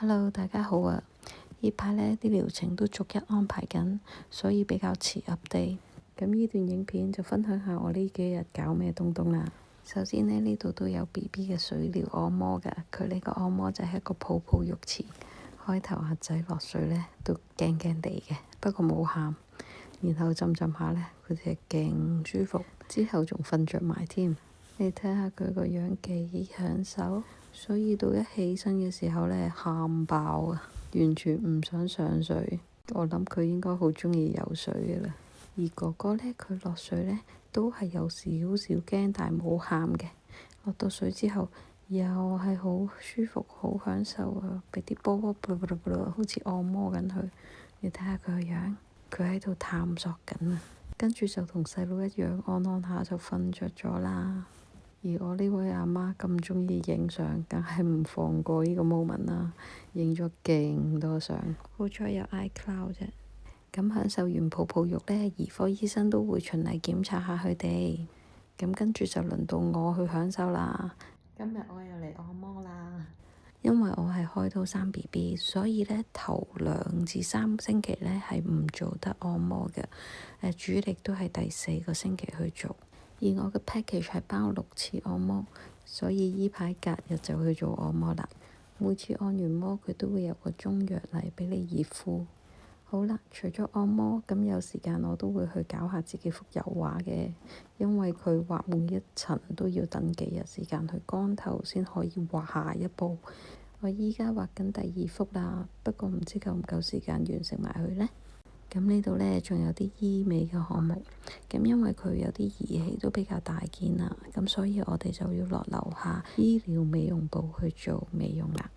Hello，大家好啊！呢排呢啲療程都逐一安排緊，所以比較遲 update。咁呢段影片就分享下我呢幾日搞咩東東啦。首先呢度都有 BB 嘅水療按摩㗎，佢呢個按摩就係一個泡泡浴池。開頭阿仔落水呢都驚驚地嘅，不過冇喊。然後浸下呢，佢哋勁舒服，之後仲瞓着埋添。你睇下佢個樣幾享受，所以到一起身嘅時候呢，喊爆啊，完全唔想上水。我諗佢應該好鍾意游水嘅啦。而哥哥呢，佢落水呢都係有少少驚，但係冇喊嘅。落到水之後又係好舒服，好享受啊！俾啲波波啵啵啵，好似按摩緊佢。你睇下佢個樣，佢喺度探索緊啊。跟住就同細佬一樣，按下就瞓着咗啦。而我呢位阿媽咁鍾意影相，梗係唔放過呢個 moment 啦，影咗勁多相。好彩有 iCloud 啫。咁享受完泡泡浴呢，兒科醫生都會循例檢查下佢哋。咁跟住就輪到我去享受啦。今日我又嚟按摩啦。因為我係開刀生 BB，所以呢頭2至3星期呢係唔做得按摩嘅。主力都係第4個星期去做。而我嘅 package 係包6次按摩，所以依排隔日就去做按摩啦。每次按完摩，佢都會有個中藥嚟俾你熱敷。好啦，除咗按摩，咁有時間我都會去搞下自己幅油畫嘅，因為佢畫每一層都要等幾日時間去乾透先可以畫下一步。我依家畫緊第2幅啦，不過唔知夠唔夠時間完成埋佢呢。咁呢度呢，仲有啲醫美嘅項目，咁因為佢有啲儀器都比較大件啦，咁所以我哋就要落樓下醫療美容部去做美容啦。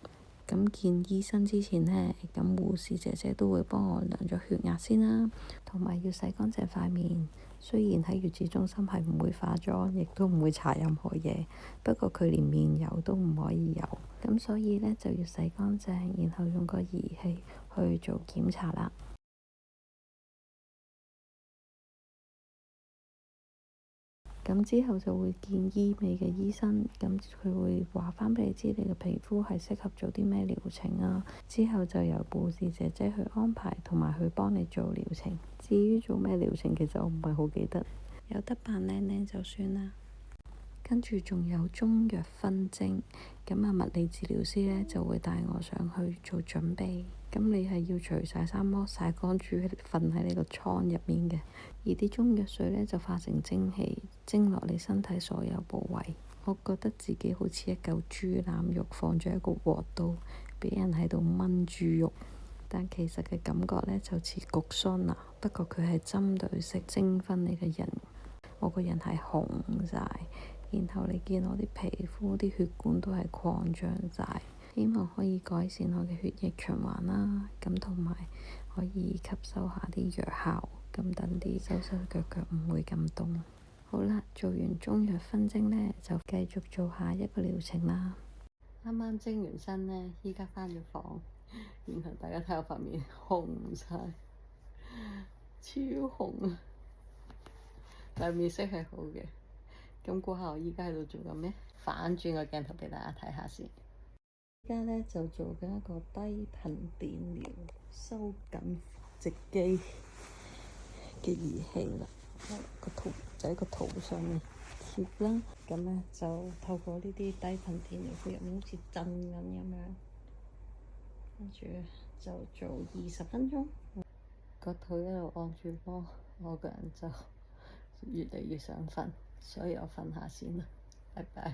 咁見醫生之前呢，咁護士姐姐都會幫我量咗血壓先啦，同埋要洗乾淨塊面。雖然喺月子中心係唔會化妝，亦都唔會搽任何嘢，不過佢連面油都唔可以有，咁所以呢，就要洗乾淨，然後用個儀器去做檢查啦。咁之後就會見醫美嘅醫生，咁佢會話返俾你知你嘅皮膚係適合做啲咩療程啊。之後就由護士姐姐去安排，同埋去幫你做療程。至於做咩療程，其實我唔係好記得，有得扮靚靚就算啦。跟住仲有中藥分針，咁物理治療師呢就會帶我上去做準備。咁你係要除晒衫剝晒乾，住瞓喺呢個倉入面嘅。而啲中藥水呢就化成蒸氣，蒸落你身體所有部位。我覺得自己好似一嚿豬腩肉放咗喺個鑊度，俾人喺度炆豬肉。但其實嘅感覺呢就似焗桑拿，不過佢係針對式蒸翻你嘅人。我個人係紅晒，然後你見我啲皮膚啲血管都係擴張晒，希望可以改善我嘅血液循環啦。咁同埋可以吸收下啲藥效，咁等啲手手腳腳唔會咁凍。好啦，做完中藥分針呢，就繼續做下一個療程啦。啱啱蒸完身呢，依家返咗房，然後大家睇我塊面紅晒，超紅啊！但面色係好嘅。咁估下我依家喺度做緊咩？反轉個鏡頭俾大家睇下先。依家呢就做緊一個低頻電療收緊直肌嘅儀器啦。個圖就喺個圖上面貼啦。咁呢就透過呢啲低頻電療，佢入面好似震緊咁樣，跟住就做20分鐘。個肚一路按住波，我個人就越嚟越想瞓，所以我瞓下先啦，拜拜。